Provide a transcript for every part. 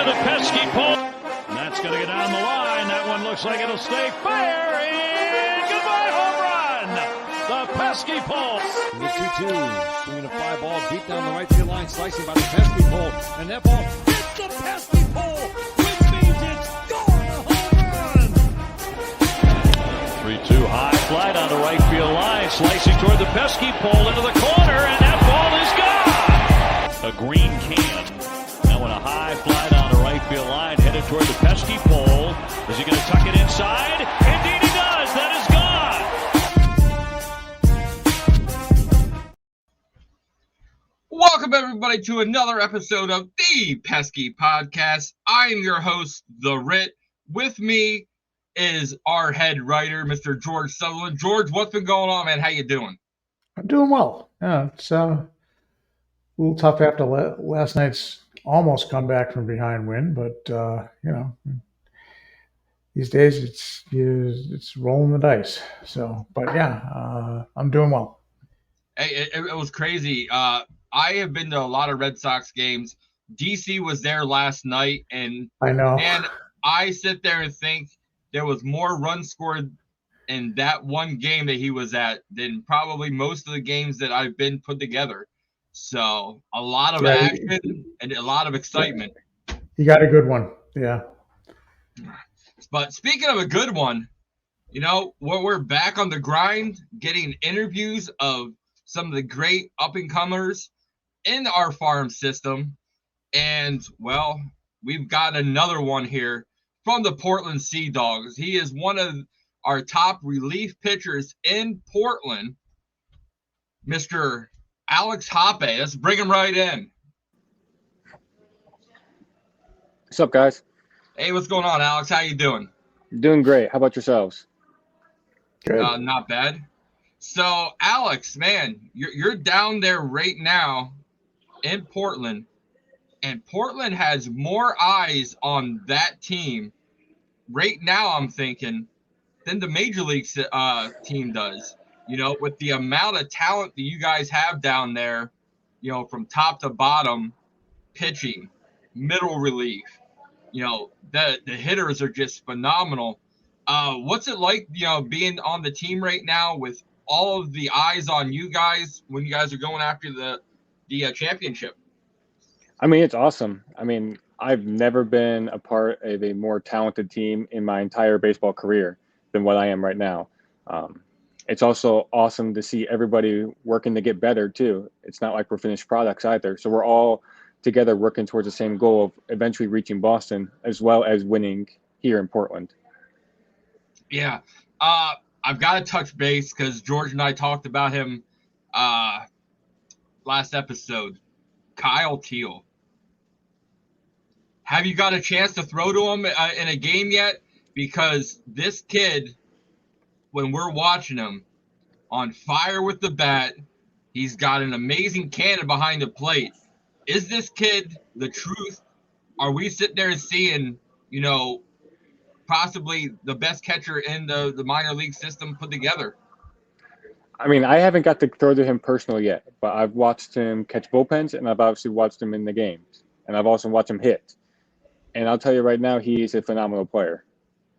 into the pesky pole. And that's going to get down the line. That one looks like it'll stay fair. And goodbye, home run. The pesky pole. The 2-2. Swinging a fly ball deep down the right field line, slicing by the pesky pole. And that ball hits the pesky pole, which means it's gone, a home run. 3-2 high fly down the right field line, slicing toward the pesky pole into the corner, and that ball is gone. A green can. That one a high fly down the right field line, headed toward the pesky pole. Is he going to tuck it inside? Indeed he does. That is gone. Welcome everybody to another episode of the Pesky Podcast. I am your host, The Ritt. With me is our head writer, Mr. George Sutherland. George, what's been going on, man? How you doing? I'm doing well. Yeah, it's a little tough after last night's almost comeback from behind win, but these days it's rolling the dice. So, but yeah, I'm doing well. Hey, it was crazy. I have been to a lot of Red Sox games. DC was there last night, and I know. And I sit there and think there was more runs scored in that one game that he was at than probably most of the games that I've been put together. So a lot of action and a lot of excitement. You got a good one. Yeah. But speaking of a good one, we're back on the grind, getting interviews of some of the great up-and-comers in our farm system. And, well, we've got another one here from the Portland Seadawgs. He is one of our top relief pitchers in Portland, Mr. Alex Hoppe. Let's bring him right in. What's up, guys? Hey, what's going on, Alex? How you doing? Doing great. How about yourselves? Good. Not bad. So, Alex, man, you're down there right now in Portland, and Portland has more eyes on that team right now, I'm thinking, than the Major League team does. With the amount of talent that you guys have down there, from top to bottom, pitching, middle relief, the hitters are just phenomenal. What's it like, being on the team right now with all of the eyes on you guys when you guys are going after the championship? I mean, it's awesome. I mean, I've never been a part of a more talented team in my entire baseball career than what I am right now. It's also awesome to see everybody working to get better too. It's not like we're finished products either. So we're all together working towards the same goal of eventually reaching Boston as well as winning here in Portland. Yeah. I've got to touch base because George and I talked about him last episode. Kyle Teal. Have you got a chance to throw to him in a game yet? Because this kid, when we're watching him, on fire with the bat, he's got an amazing cannon behind the plate. Is this kid the truth? Are we sitting there seeing, possibly the best catcher in the minor league system put together? I mean, I haven't got to throw to him personally yet, but I've watched him catch bullpens, and I've obviously watched him in the games, and I've also watched him hit. And I'll tell you right now, he's a phenomenal player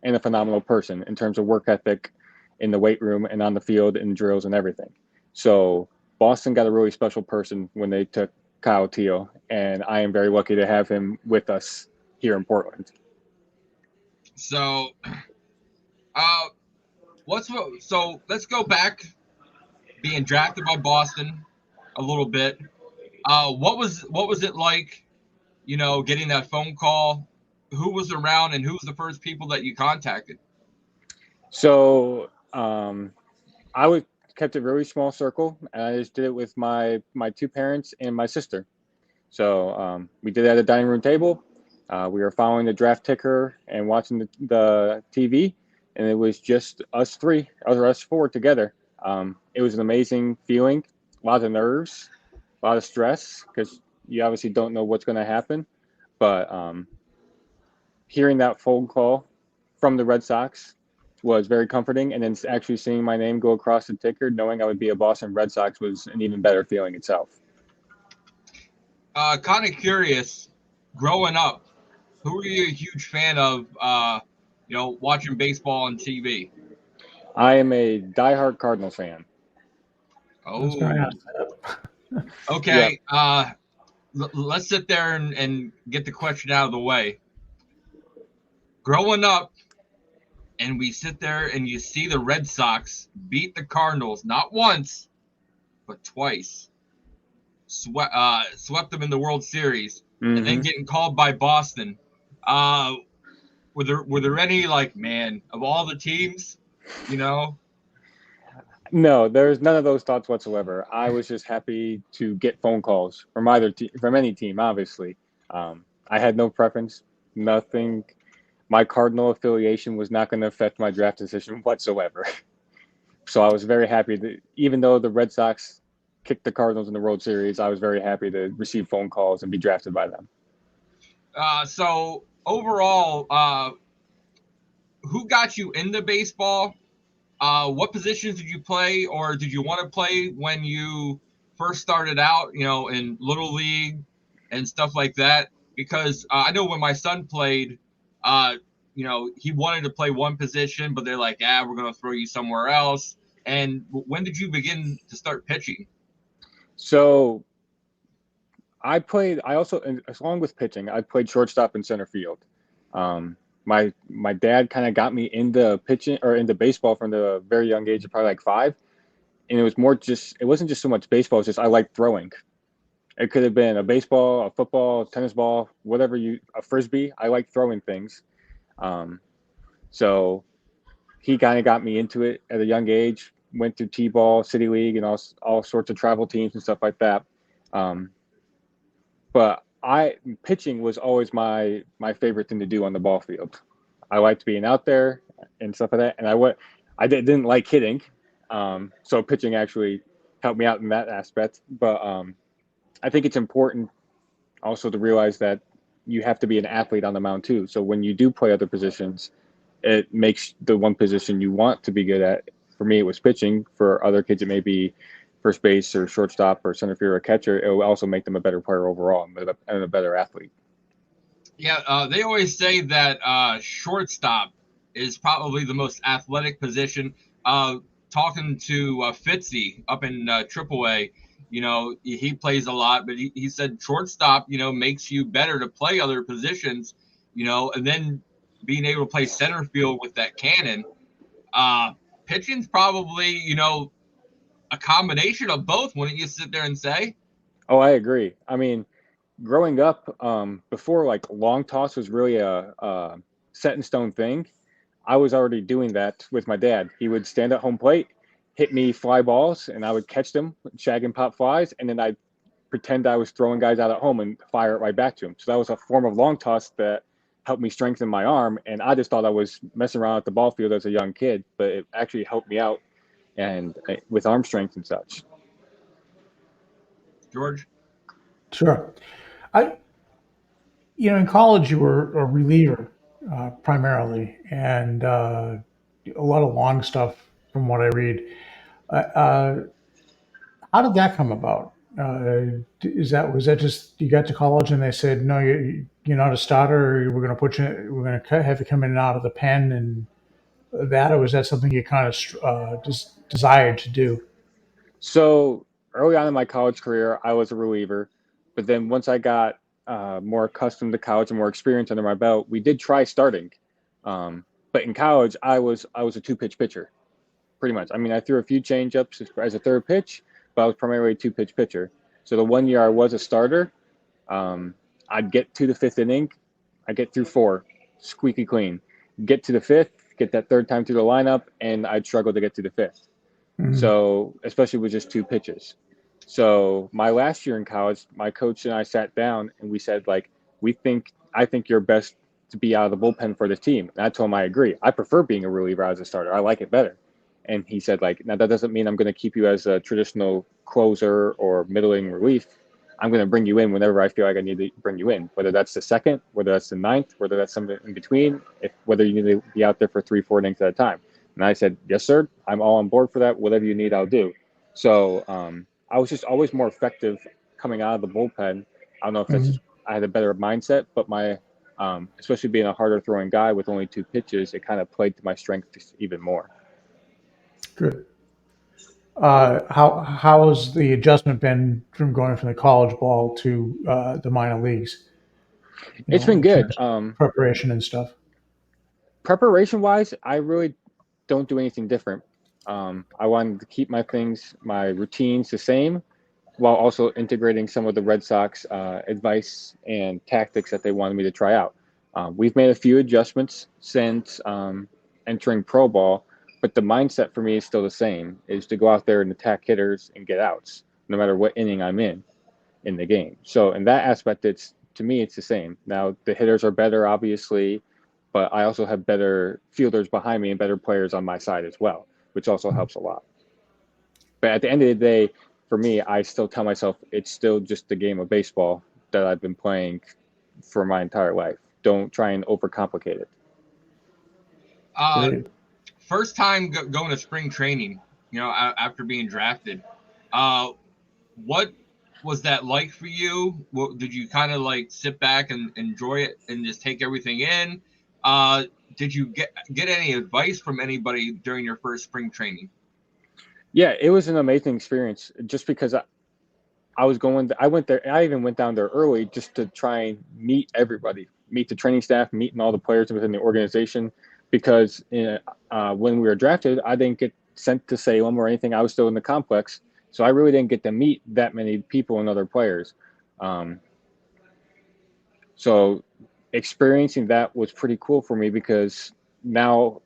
and a phenomenal person in terms of work ethic in the weight room and on the field and drills and everything. So Boston got a really special person when they took Kyle Teal, and I am very lucky to have him with us here in Portland. So, let's go back, being drafted by Boston a little bit. What was it like, getting that phone call? Who was around, and who was the first people that you contacted? So, I kept a really small circle, and I just did it with my two parents and my sister. So we did it at a dining room table. We were following the draft ticker and watching the TV, and it was just us four together. It was an amazing feeling, a lot of nerves, a lot of stress, because you obviously don't know what's going to happen. But hearing that phone call from the Red Sox was very comforting, and then actually seeing my name go across the ticker, knowing I would be a Boston Red Sox, was an even better feeling itself. Kind of curious, growing up, who are you a huge fan of? Watching baseball on TV. I am a diehard Cardinals fan. I was going to Oh, ask that. okay. Let's sit there and get the question out of the way. Growing up, and we sit there and you see the Red Sox beat the Cardinals not once, but twice. Swept them in the World Series, and then getting called by Boston. Were there any man, of all the teams, No, there's none of those thoughts whatsoever. I was just happy to get phone calls from from any team, obviously. I had no preference, nothing. My Cardinal affiliation was not going to affect my draft decision whatsoever. So I was very happy that even though the Red Sox kicked the Cardinals in the World Series, I was very happy to receive phone calls and be drafted by them. So overall, who got you into baseball? What positions did you play, or did you want to play when you first started out, in Little League and stuff like that? Because I know when my son played, he wanted to play one position, but they're like, we're going to throw you somewhere else. And when did you begin to start pitching? So I also, along with pitching, I played shortstop and center field. My dad kind of got me into pitching or into baseball from the very young age of probably like 5. And it wasn't just so much baseball. It's just, I liked throwing. It could have been a baseball, a football, tennis ball, a Frisbee. I like throwing things. So he kind of got me into it at a young age, went through T-ball, City League, and all sorts of travel teams and stuff like that. But pitching was always my favorite thing to do on the ball field. I liked being out there and stuff like that. And I didn't like hitting. So pitching actually helped me out in that aspect. But I think it's important also to realize that you have to be an athlete on the mound too. So when you do play other positions, it makes the one position you want to be good at. For me, it was pitching. For other kids, it may be first base or shortstop or center field or catcher. It will also make them a better player overall and a better athlete. Yeah, they always say that shortstop is probably the most athletic position. Talking to Fitzy up in AAA, he plays a lot, but he said shortstop, makes you better to play other positions, and then being able to play center field with that cannon. Pitching's probably, a combination of both, wouldn't you sit there and say? Oh, I agree. I mean, growing up, before like long toss was really a set in stone thing, I was already doing that with my dad. He would stand at home plate, hit me fly balls, and I would catch them, shag and pop flies, and then I'd pretend I was throwing guys out at home and fire it right back to him. So that was a form of long toss that helped me strengthen my arm, and I just thought I was messing around at the ball field as a young kid, but it actually helped me out and with arm strength and such. George? Sure. In college, you were a reliever primarily, and a lot of long stuff from what I read. How did that come about? Was that just you got to college and they said no, you're not a starter, or we're going to have you come in and out of the pen and that, or was that something you kind of just desired to do? So early on in my college career, I was a reliever, but then once I got more accustomed to college and more experience under my belt, we did try starting. But in college, I was a 2-pitch pitcher, pretty much. I mean, I threw a few changeups as a third pitch, but I was primarily a 2-pitch pitcher. So the one year I was a starter, I'd get to the 5th inning, I'd get through 4, squeaky clean. Get to the 5th, get that third time through the lineup, and I'd struggle to get to the 5th. Mm-hmm. So, especially with just 2 pitches. So my last year in college, my coach and I sat down and we said, I think you're best to be out of the bullpen for this team. And I told him I agree. I prefer being a reliever as a starter. I like it better. And he said, now that doesn't mean I'm going to keep you as a traditional closer or middling relief. I'm going to bring you in whenever I feel like I need to bring you in, whether that's the 2nd, whether that's the 9th, whether that's something in between, whether you need to be out there for 3-4 innings at a time. And I said, yes, sir, I'm all on board for that. Whatever you need, I'll do. So I was just always more effective coming out of the bullpen. I don't know if that's just, I had a better mindset, but my Especially being a harder throwing guy with only 2 pitches, it kind of played to my strengths even more. Good. How has the adjustment been from going from the college ball to the minor leagues? It's been In good. terms of preparation and stuff. Preparation wise, I really don't do anything different. I wanted to keep my routines the same, while also integrating some of the Red Sox advice and tactics that they wanted me to try out. We've made a few adjustments since entering pro ball, but the mindset for me is still the same, is to go out there and attack hitters and get outs, no matter what inning I'm in the game. So in that aspect, to me, it's the same. Now, the hitters are better, obviously, but I also have better fielders behind me and better players on my side as well, which also helps a lot. But at the end of the day, for me, I still tell myself it's still just the game of baseball that I've been playing for my entire life. Don't try and overcomplicate it. First time going to spring training, after being drafted, what was that like for you? Did you kind of like sit back and enjoy it and just take everything in? Did you get any advice from anybody during your first spring training? Yeah, it was an amazing experience. Just because I went there. I even went down there early just to try and meet everybody, meet the training staff, meeting all the players within the organization. Because when we were drafted, I didn't get sent to Salem or anything. I was still in the complex, so I really didn't get to meet that many people and other players. So experiencing that was pretty cool for me, because now,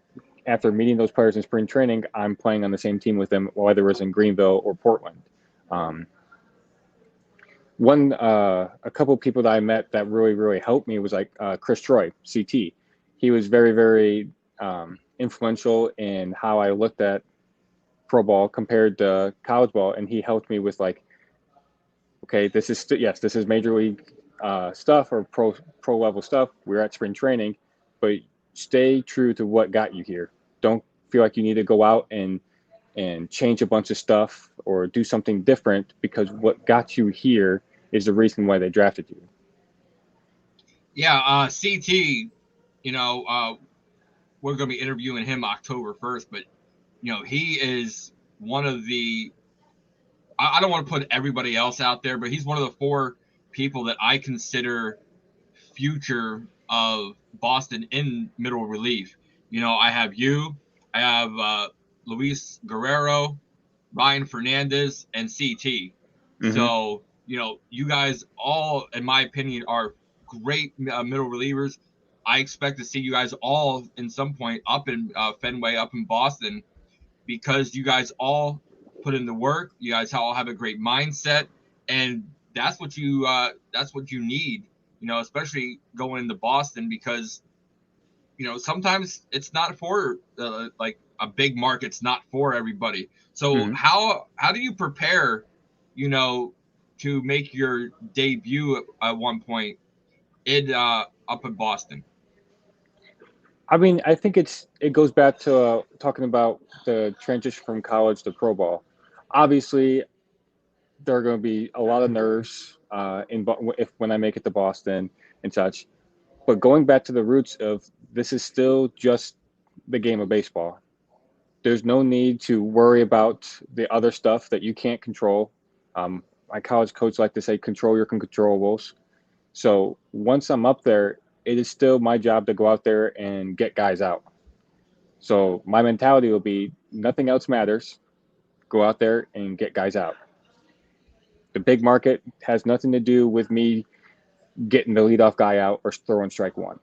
after meeting those players in spring training, I'm playing on the same team with them, whether it was in Greenville or Portland. A couple of people that I met that really, really helped me was like Chris Troy, CT. He was very, very influential in how I looked at pro ball compared to college ball, and he helped me with like, okay, this is major league stuff or pro level stuff. We're at spring training, but stay true to what got you here. Don't feel like you need to go out and change a bunch of stuff or do something different, because what got you here is the reason why they drafted you. Yeah, CT, we're going to be interviewing him October 1st, but, he is one of the, I don't want to put everybody else out there, but he's one of the 4 people that I consider future of Boston in middle relief. I have you, I have Luis Guerrero, Ryan Fernandez, and CT. Mm-hmm. So, you guys all, in my opinion, are great middle relievers. I expect to see you guys all in some point up in Fenway, up in Boston, because you guys all put in the work. You guys all have a great mindset, and that's what you need, especially going into Boston, because sometimes it's not for like a big market's not for everybody. So mm-hmm. how do you prepare, to make your debut at one point up in Boston? I mean, I think it goes back to talking about the transition from college to pro ball. Obviously, there are going to be a lot of nerves when I make it to Boston and such. But going back to the roots of, this is still just the game of baseball. There's no need to worry about the other stuff that you can't control. My college coach liked to say, control your controllables. So once I'm up there, it is still my job to go out there and get guys out. So my mentality will be, nothing else matters. Go out there and get guys out. The big market has nothing to do with me getting the leadoff guy out or throwing strike one.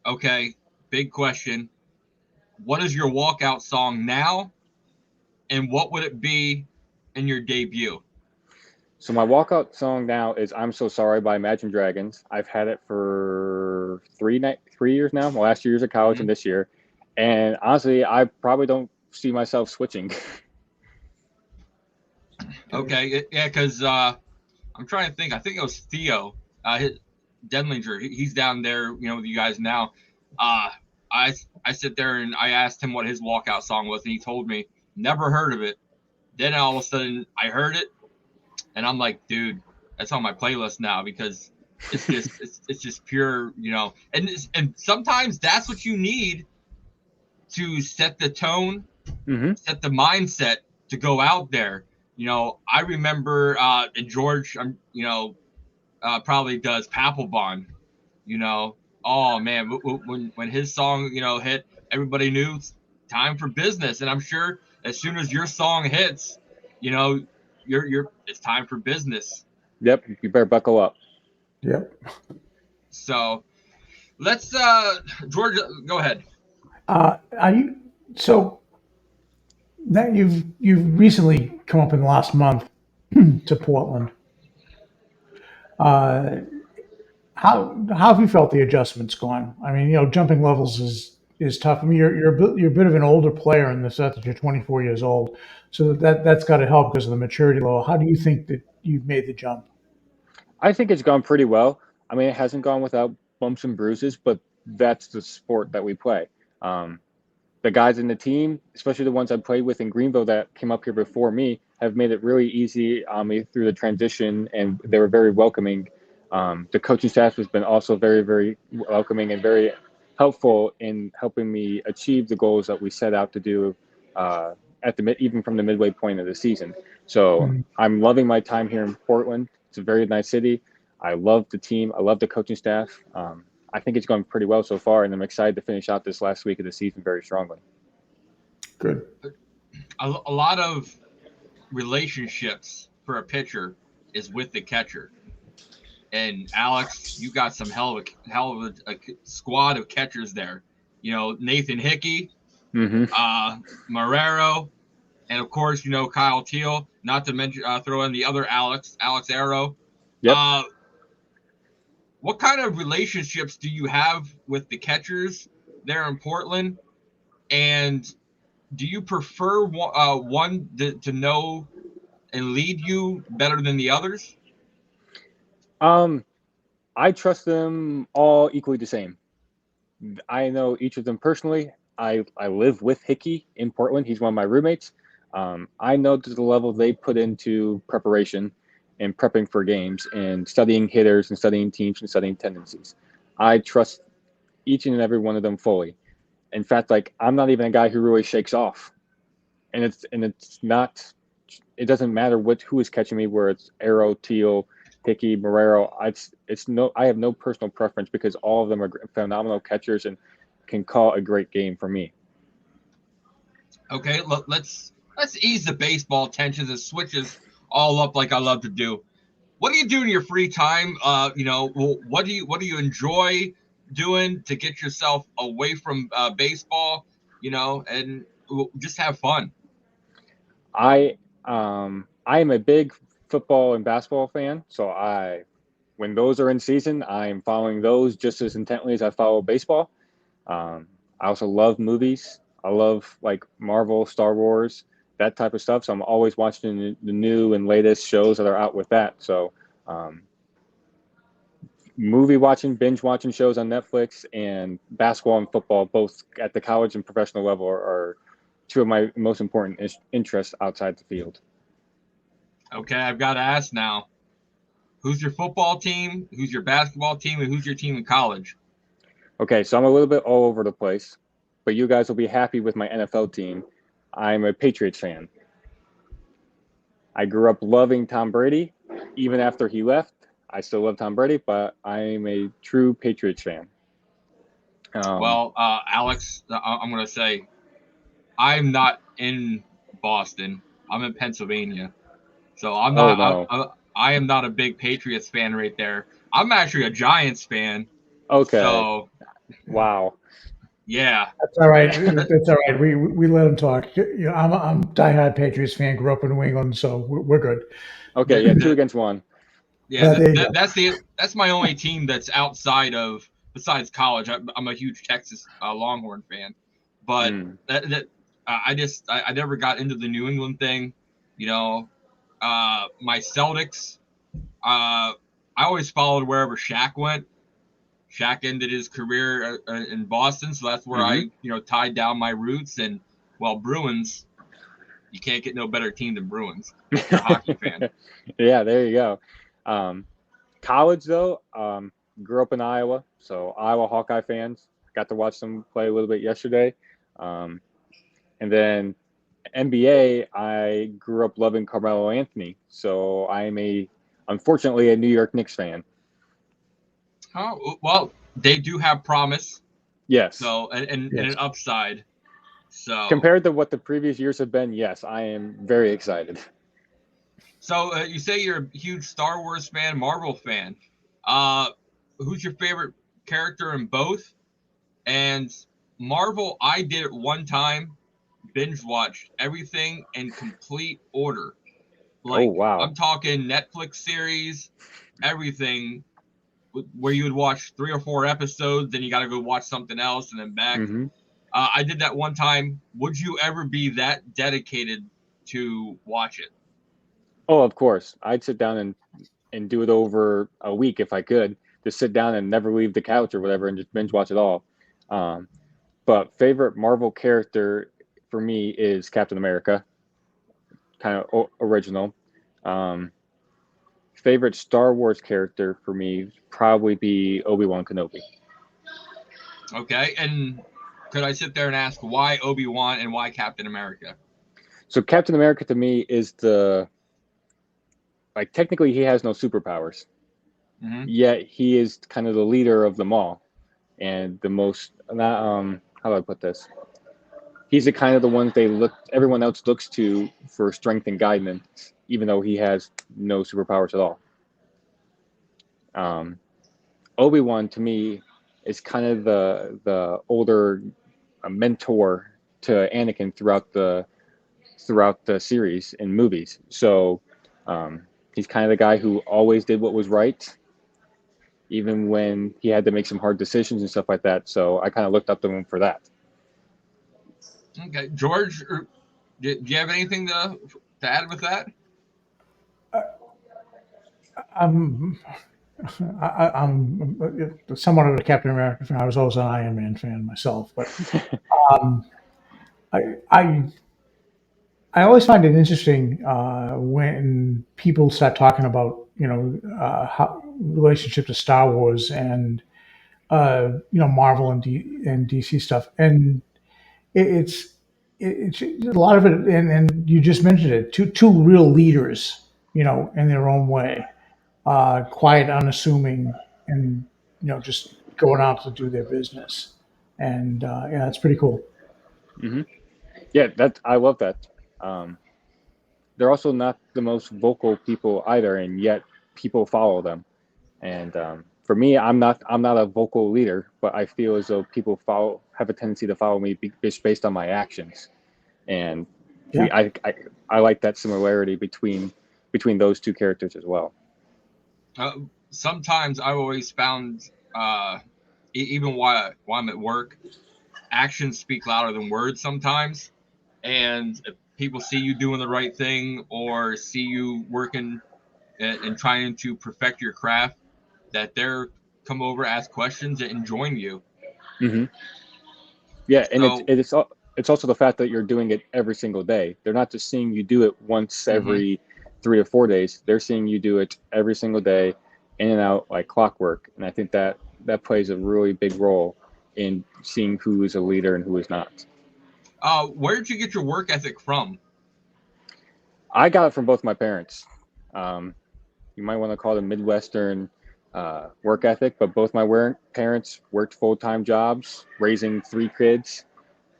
Okay, big question. What is your walkout song now, and what would it be in your debut? So my walkout song now is "I'm So Sorry" by Imagine Dragons. I've had it for 3 years now. My last 2 years of college, mm-hmm. and this year. And honestly, I probably don't see myself switching. Okay, yeah, because I'm trying to think. I think it was Theo Denlinger. He's down there, with you guys now. I sit there and I asked him what his walkout song was, and he told me, never heard of it. Then all of a sudden I heard it, and I'm like, dude, that's on my playlist now, because it's just pure, and sometimes that's what you need to set the tone, set the mindset to go out there. I remember and George, probably does Papelbon. Oh man, when his song hit, everybody knew it's time for business. And I'm sure as soon as your song hits, you're it's time for business. Yep, you better buckle up. Yep. So let's George, go ahead. So that you've recently come up in the last month to Portland. How have you felt the adjustments gone? I mean, jumping levels is tough. I mean, you're a bit of an older player in the sense that you're 24 years old, so that's got to help because of the maturity level. How do you think that you've made the jump? I think it's gone pretty well. I mean, it hasn't gone without bumps and bruises, but that's the sport that we play. The guys in the team, especially the ones I played with in Greenville that came up here before me, have made it really easy on me through the transition, and they were very welcoming. The coaching staff has been also very, very welcoming and very helpful in helping me achieve the goals that we set out to do even from the midway point of the season. So I'm loving my time here in Portland. It's a very nice city. I love the team. I love the coaching staff. I think it's going pretty well so far, and I'm excited to finish out this last week of the season very strongly. Good. A lot of relationships for a pitcher is with the catcher. And Alex, you got some hell of a squad of catchers there. Nathan Hickey, Marrero, and of course, Kyle Teal. Not to mention throw in the other Alex Arrow. Yep. What kind of relationships do you have with the catchers there in Portland? And do you prefer one to know and lead you better than the others? I trust them all equally the same. I know each of them personally. I live with Hickey in Portland. He's one of my roommates. I know to the level they put into preparation and prepping for games and studying hitters and studying teams and studying tendencies. I trust each and every one of them fully. In fact, I'm not even a guy who really shakes off. And it's not, it doesn't matter who is catching me, where it's Arrow, Teal, Hickey, Marrero. I have no personal preference because all of them are phenomenal catchers and can call a great game for me. Okay, let's ease the baseball tensions and switches all up like I love to do. What do you do in your free time? What do you enjoy doing to get yourself away from baseball? And just have fun. I am a big football and basketball fan, so when those are in season, I am following those just as intently as I follow baseball. I also love movies. I love Marvel, Star Wars, that type of stuff. So I'm always watching the new and latest shows that are out with that. So binge watching shows on Netflix, and basketball and football, both at the college and professional level, are two of my most important interests outside the field. Okay, I've got to ask now, who's your football team, who's your basketball team, and who's your team in college? Okay, so I'm a little bit all over the place, but you guys will be happy with my NFL team. I'm a Patriots fan. I grew up loving Tom Brady. Even after he left, I still love Tom Brady, but I'm a true Patriots fan. Alex, I'm going to say I'm not in Boston. I'm in Pennsylvania. So I'm not. Oh, no. I am not a big Patriots fan right there. I'm actually a Giants fan. Okay. So, wow. Yeah. That's all right. That's all right. We let him talk. I'm a diehard Patriots fan. Grew up in New England, so we're good. Okay. Yeah. 2 against 1. Yeah. That's my only team that's besides college. I'm a huge Texas Longhorn fan, but I never got into the New England thing. My Celtics, I always followed wherever Shaq went. Shaq ended his career in Boston, so that's where I tied down my roots. And Bruins, you can't get no better team than Bruins. If you're a hockey fan. Yeah, there you go. College though, grew up in Iowa, so Iowa Hawkeye fans. Got to watch them play a little bit yesterday. And then NBA, I grew up loving Carmelo Anthony, so I'm unfortunately a New York Knicks fan. Oh, well, they do have promise. Yes. So and an upside. So compared to what the previous years have been, yes, I am very excited. So you say you're a huge Star Wars fan, Marvel fan. Who's your favorite character in both? And Marvel, I did it one time, binge watched everything in complete order. Like, oh wow! I'm talking Netflix series, everything, where you would watch 3 or 4 episodes, then you got to go watch something else, and then back. Mm-hmm. I did that one time. Would you ever be that dedicated to watch it? Oh, of course. I'd sit down and do it over a week if I could. Just sit down and never leave the couch or whatever and just binge watch it all. But favorite Marvel character for me is Captain America, kind of original. Favorite Star Wars character for me would probably be Obi-Wan Kenobi. Okay, and could I sit there and ask why Obi-Wan and why Captain America? So Captain America to me is technically he has no superpowers. Mm-hmm. Yet he is kind of the leader of them all, and the most how do I put this? He's the kind of the ones everyone else looks to for strength and guidance, even though he has no superpowers at all. Obi-Wan to me is kind of the older mentor to Anakin throughout the series and movies. So he's kind of the guy who always did what was right, even when he had to make some hard decisions and stuff like that. So I kind of looked up to him for that. Okay, George, do you have anything to add with that? I'm somewhat of a Captain America fan. I was always an Iron Man fan myself, but I always find it interesting when people start talking about how relationship to Star Wars and Marvel and DC stuff, and it's a lot of it, and you just mentioned it, two real leaders, in their own way, quiet, unassuming, and just going out to do their business, and yeah, it's pretty cool. Mm-hmm. Yeah, I love that. They're also not the most vocal people either, and yet people follow them. And for me, I'm not a vocal leader, but I feel as though people have a tendency to follow me just based on my actions. And Yeah. I like that similarity between those two characters as well. Sometimes I've always found, even while I'm at work, actions speak louder than words sometimes. And if people see you doing the right thing or see you working and trying to perfect your craft, that they're come over, ask questions, and join you. Mm-hmm. Yeah, and so, it's also the fact that you're doing it every single day. They're not just seeing you do it once every 3 or 4 days. They're seeing you do it every single day, in and out like clockwork. And I think that plays a really big role in seeing who is a leader and who is not. Where did you get your work ethic from? I got it from both my parents. You might want to call it a Midwestern work ethic, but both my parents worked full-time jobs, raising 3 kids,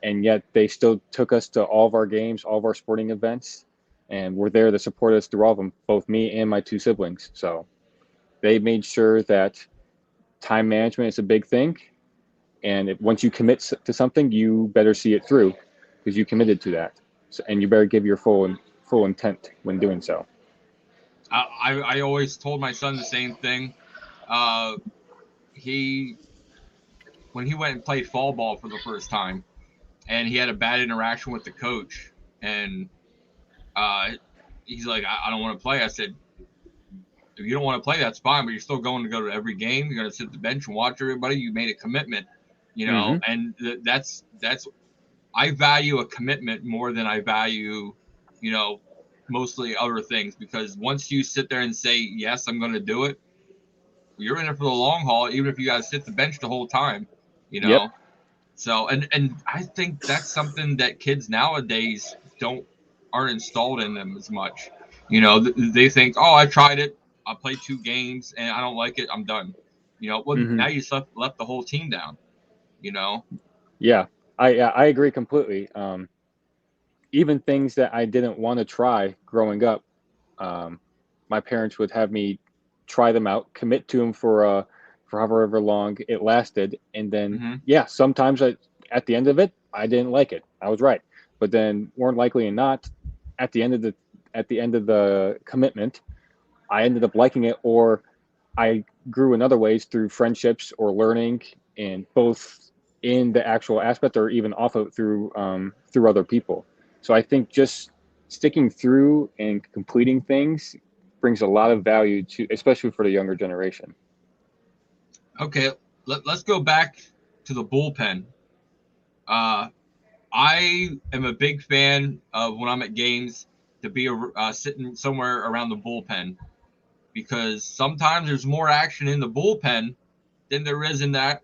and yet they still took us to all of our games, all of our sporting events, and were there to support us through all of them, both me and my 2 siblings. So they made sure that time management is a big thing, and once you commit to something, you better see it through because you committed to that, and you better give your full intent when doing so. I always told my son the same thing. When he went and played fall ball for the first time, and he had a bad interaction with the coach, and he's like, I don't want to play. I said, if you don't want to play, that's fine, but you're still going to go to every game. You're going to sit at the bench and watch everybody. You made a commitment, and that's I value a commitment more than I value, mostly other things, because once you sit there and say, yes, I'm going to do it, you're in it for the long haul, even if you guys sit the bench the whole time, you know. Yep. So and I think that's something that kids nowadays aren't installed in them as much. You know, they think, oh, I tried it, I played 2 games, and I don't like it, I'm done. You know, well, Mm-hmm. now you left the whole team down. You know. Yeah, I agree completely. Even things that I didn't want to try growing up, my parents would have me try them out, commit to them for however long it lasted, and then sometimes at the end of it, I didn't like it. I was right, but then more likely than not, at the end of the commitment, I ended up liking it, or I grew in other ways through friendships or learning, and both in the actual aspect or even off of through other people. So I think just sticking through and completing things brings a lot of value to, especially for the younger generation. Okay, let's go back to the bullpen. I am a big fan of when I'm at games to be sitting somewhere around the bullpen, because sometimes there's more action in the bullpen than there is in that,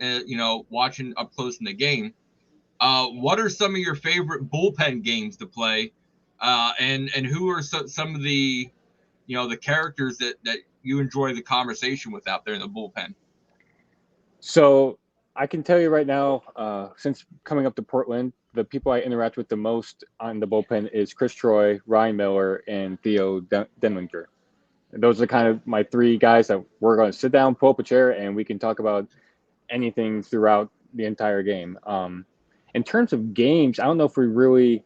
watching up close in the game. What are some of your favorite bullpen games to play? And who are some of the, the characters that you enjoy the conversation with out there in the bullpen? So I can tell you right now, since coming up to Portland, the people I interact with the most on the bullpen is Chris Troy, Ryan Miller, and Theo Denlinger. And those are kind of my 3 guys that we're going to sit down, pull up a chair, and we can talk about anything throughout the entire game. In terms of games, I don't know if we really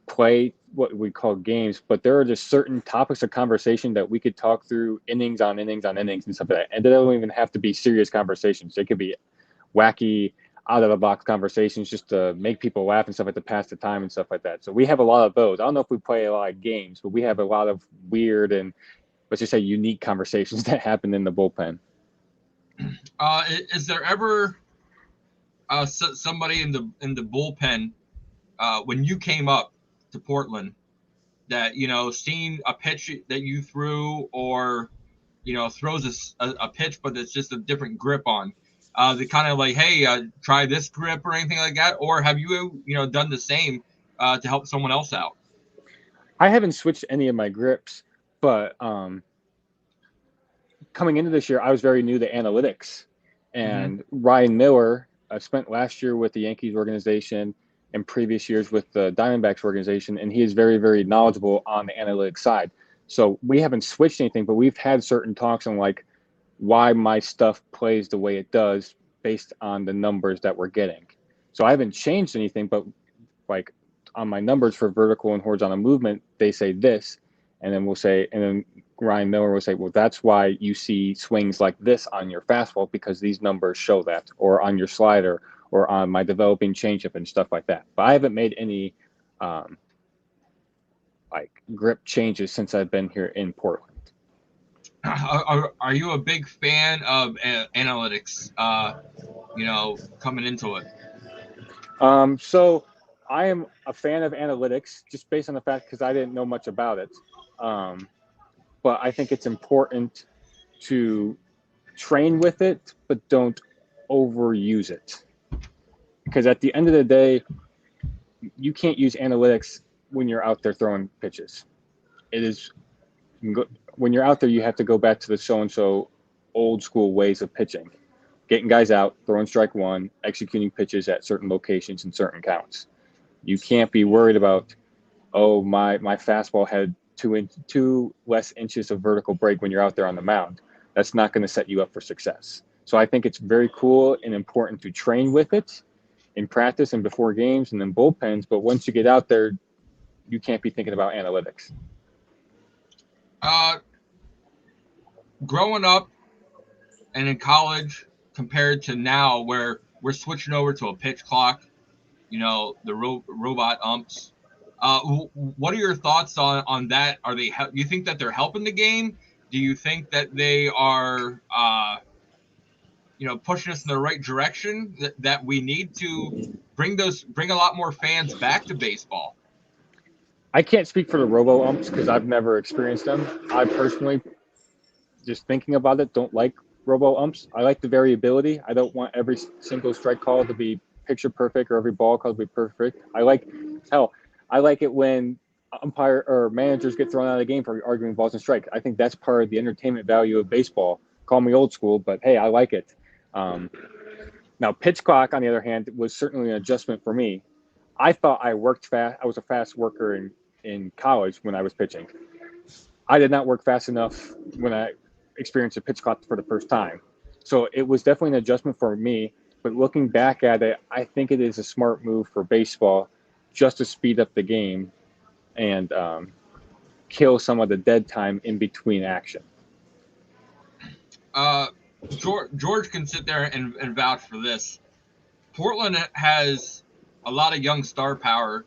play what we call games, but there are just certain topics of conversation that we could talk through innings on innings on innings and stuff like that. And they don't even have to be serious conversations. They could be wacky, out of the box conversations just to make people laugh and stuff like to pass the time and stuff like that. So we have a lot of those. I don't know if we play a lot of games, but we have a lot of weird and, let's just say, unique conversations that happen in the bullpen. Is there ever somebody in the bullpen when you came up to Portland that, seeing a pitch that you threw, or, throws a pitch, but it's just a different grip on, they kind of like, hey, try this grip or anything like that? Or have you, done the same to help someone else out? I haven't switched any of my grips, but coming into this year, I was very new to analytics. And Ryan Miller spent last year with the Yankees organization and previous years with the Diamondbacks organization, and he is very, very knowledgeable on the analytics side. So we haven't switched anything, but we've had certain talks on like why my stuff plays the way it does based on the numbers that we're getting. So I haven't changed anything, but like on my numbers for vertical and horizontal movement, they say this, and then Ryan Miller will say, well, that's why you see swings like this on your fastball, because these numbers show that, or on your slider, or on my developing changeup and stuff like that. But I haven't made any like grip changes since I've been here in Portland. Are you a big fan of analytics, coming into it? So I am a fan of analytics just based on the fact because I didn't know much about it. But I think it's important to train with it, but don't overuse it. Because at the end of the day, you can't use analytics when you're out there throwing pitches. When you're out there, you have to go back to the so-and-so old school ways of pitching. Getting guys out, throwing strike one, executing pitches at certain locations and certain counts. You can't be worried about, oh, my fastball had 2 less inches of vertical break when you're out there on the mound. That's not going to set you up for success. So I think it's very cool and important to train with it in practice and before games and then bullpens. But once you get out there, you can't be thinking about analytics. Growing up and in college compared to now, where we're switching over to a pitch clock, the robot umps. What are your thoughts on that? Are they? Do you think that they're helping the game? Do you think that they are, pushing us in the right direction? That we need to bring a lot more fans back to baseball. I can't speak for the robo umps because I've never experienced them. I personally, just thinking about it, don't like robo umps. I like the variability. I don't want every single strike call to be picture perfect or every ball call to be perfect. I like it when umpire or managers get thrown out of the game for arguing balls and strikes. I think that's part of the entertainment value of baseball. Call me old school, but hey, I like it. Now, pitch clock, on the other hand, was certainly an adjustment for me. I thought I worked fast. I was a fast worker in college when I was pitching. I did not work fast enough when I experienced a pitch clock for the first time. So it was definitely an adjustment for me. But looking back at it, I think it is a smart move for baseball just to speed up the game and kill some of the dead time in between action. George can sit there and vouch for this. Portland has a lot of young star power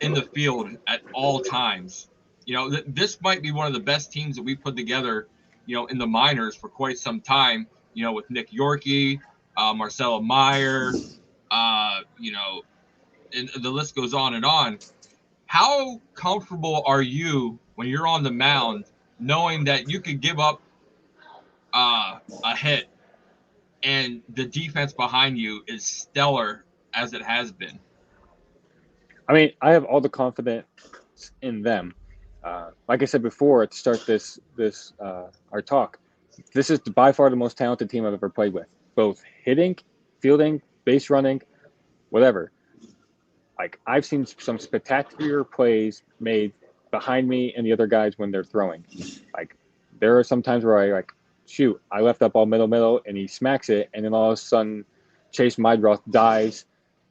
in the field at all times. You know, this might be one of the best teams that we put together, you know, in the minors for quite some time, you know, with Nick Yorkie, Marcelo Meyer, you know, and the list goes on and on. How comfortable are you when you're on the mound knowing that you could give up a hit and the defense behind you is stellar as it has been? I mean, I have all the confidence in them. Like I said before, to start this our talk, this is by far the most talented team I've ever played with, both hitting, fielding, base running, whatever. Like, I've seen some spectacular plays made behind me and the other guys when they're throwing. Like, there are some times where I left that ball middle, and he smacks it, and then all of a sudden Chase Mydroth dives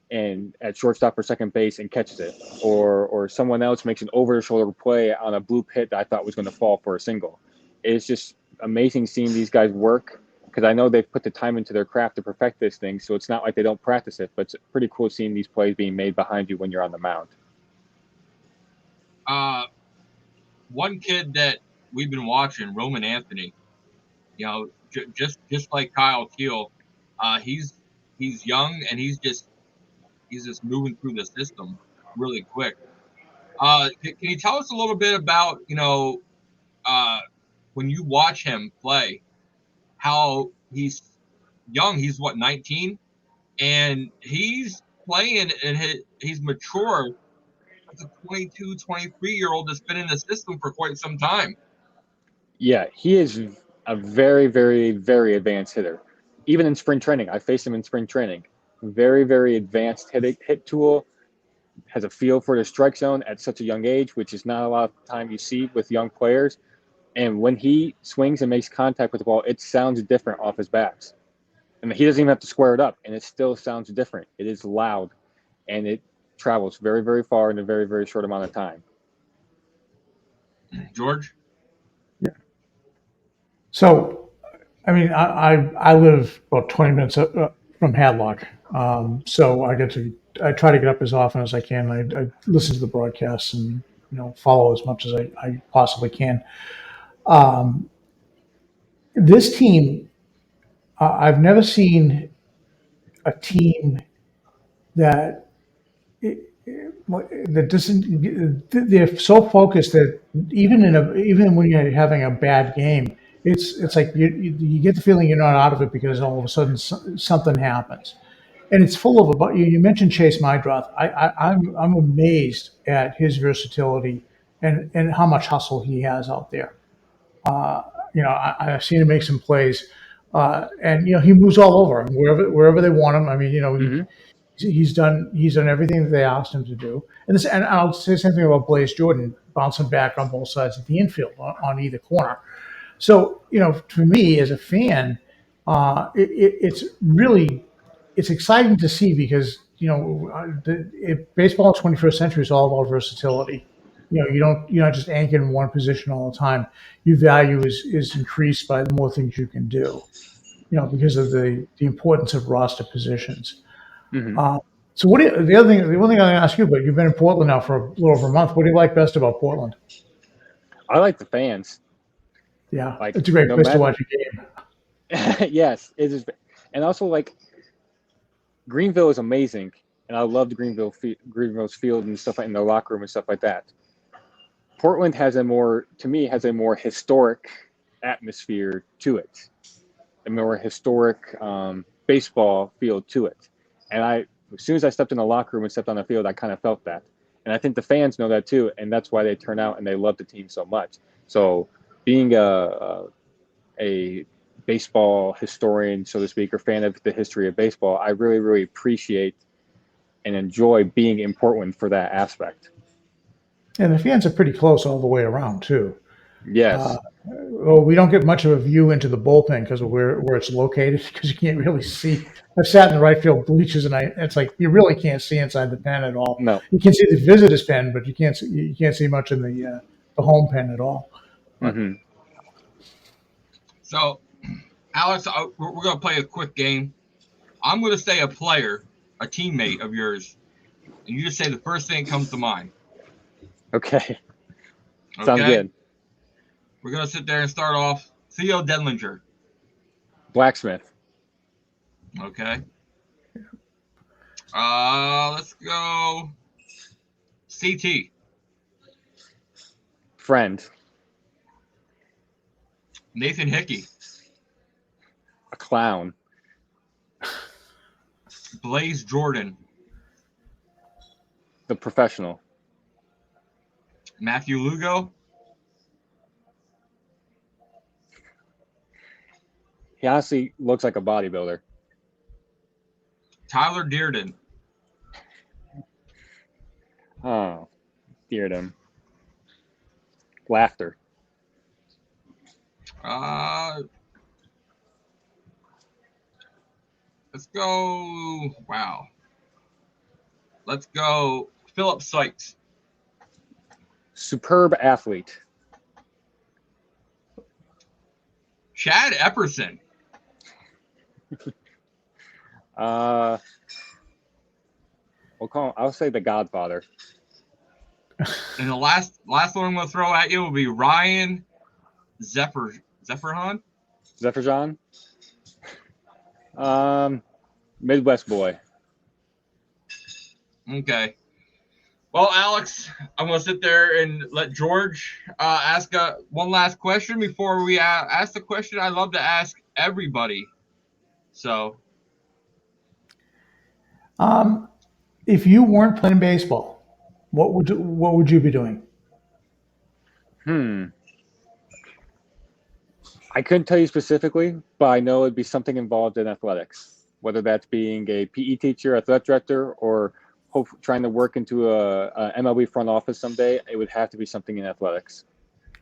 and at shortstop or second base and catches it, or someone else makes an over-the-shoulder play on a bloop hit that I thought was going to fall for a single. It's just amazing seeing these guys work, because I know they've put the time into their craft to perfect this thing, so it's not like they don't practice it, but it's pretty cool seeing these plays being made behind you when you're on the mound. One kid that we've been watching, Roman Anthony, you know, just like Kyle Keel, he's young and he's just moving through the system really quick. Can you tell us a little bit about, you know, when you watch him play, how he's young? He's what, 19, and he's playing and he's mature. That's a 22, 23-year-old that's been in the system for quite some time. Yeah, he is a very, very, very advanced hitter. Even in spring training, I faced him in spring training. Very, very advanced hit tool. Has a feel for the strike zone at such a young age, which is not a lot of time you see with young players. And when he swings and makes contact with the ball, it sounds different off his bats. And he doesn't even have to square it up, and it still sounds different. It is loud, and it travels very, very far in a very, very short amount of time. George? Yeah. So, I mean, I live about 20 minutes from Hadlock, so I try to get up as often as I can. I listen to the broadcasts and, you know, follow as much as I possibly can. This team, I've never seen a team that doesn't. They're so focused that even when you're having a bad game, it's like you get the feeling you're not out of it because all of a sudden something happens, and it's full of you mentioned Chase Mydroth. I'm amazed at his versatility and how much hustle he has out there. You know, I've seen him make some plays, and you know he moves all over wherever they want him. I mean, you know. Mm-hmm. He's done everything that they asked him to do, and I'll say the same thing about Blaze Jordan, bouncing back on both sides of the infield on either corner. So, you know, to me as a fan, it's exciting to see because, you know, baseball in the 21st century is all about versatility. You know, you're not just anchored in one position all the time. Your value is increased by the more things you can do. You know, because of the importance of roster positions. Mm-hmm. So the one thing I'm going to ask you, but you've been in Portland now for a little over a month. What do you like best about Portland? I like the fans. Yeah, like, it's a great place to watch a game. Yes, it is. And also, like, Greenville is amazing, and I loved Greenville's field and stuff in the locker room and stuff like that. Portland has a more historic atmosphere to it, a more historic baseball feel to it. And as soon as I stepped in the locker room and stepped on the field, I kind of felt that. And I think the fans know that too, and that's why they turn out and they love the team so much. So being a baseball historian, so to speak, or fan of the history of baseball, I really, really appreciate and enjoy being in Portland for that aspect. And the fans are pretty close all the way around too. Yes. Well, we don't get much of a wview into the bullpen because of where it's located, because you can't really see. I've sat in the right field bleachers, and it's like you really can't see inside the pen at all. No. You can see the visitors' pen, but you can't see much in the home pen at all. Mm-hmm. So, Alex, we're going to play a quick game. I'm going to say a player, a teammate of yours, and you just say the first thing that comes to mind. Okay. Sounds good. We're going to sit there and start off Theo Denlinger. Blacksmith. Okay. Let's go CT. Friend. Nathan Hickey. A clown. Blaze Jordan. The professional. Matthew Lugo. He honestly looks like a bodybuilder. Tyler Dearden. Oh, Dearden. Laughter. Let's go. Wow. Let's go Philip Sykes. Superb athlete. Chad Epperson. I'll say the Godfather. And the last one I'm going to throw at you will be Ryan Zephyrhan. Zephyrjan. Midwest boy. Okay. Well, Alex, I'm going to sit there and let George ask one last question before we ask the question I love to ask everybody. So, if you weren't playing baseball, what would you be doing? I couldn't tell you specifically, but I know it'd be something involved in athletics, whether that's being a PE teacher, athletic director, or trying to work into a MLB front office someday. It would have to be something in athletics.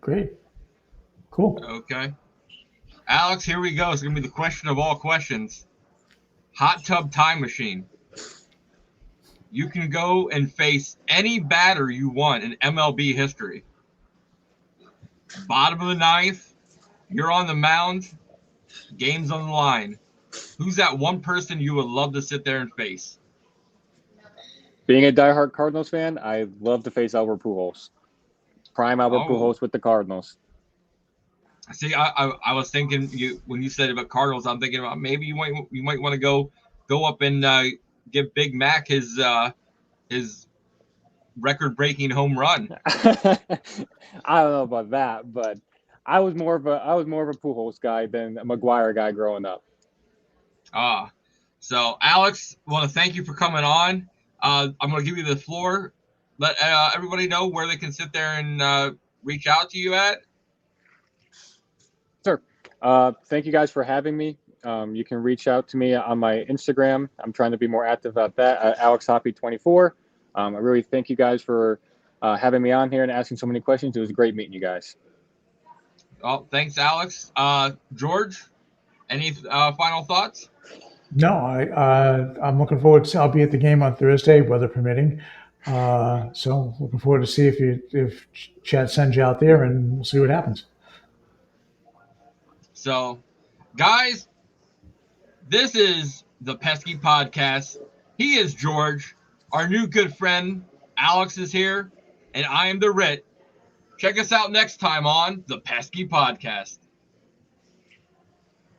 Great. Cool. Okay. Alex, here we go. It's going to be the question of all questions. Hot tub time machine. You can go and face any batter you want in MLB history. Bottom of the ninth, you're on the mound, game's on the line. Who's that one person you would love to sit there and face? Being a diehard Cardinals fan, I love to face Albert Pujols. Prime Albert Pujols with the Cardinals. See, I was thinking when you said about Cardinals, I'm thinking about maybe you might want to go up and give Big Mac his record-breaking home run. I don't know about that, but I was more of a Pujols guy than a McGuire guy growing up. So Alex, I want to thank you for coming on. I'm going to give you the floor. Let everybody know where they can sit there and reach out to you at. Sure. Thank you guys for having me. You can reach out to me on my Instagram. I'm trying to be more active about that, Alex Hoppe 24. I really thank you guys for having me on here and asking so many questions. It was great meeting you guys. Well, thanks, Alex. George, any final thoughts? No, I'm looking forward to. I'll be at the game on Thursday, weather permitting. So looking forward to see if Chad sends you out there, and we'll see what happens. So, guys, this is the Pesky Podcast. He is George. Our new good friend Alex is here, and I am the Ritt. Check us out next time on the Pesky Podcast.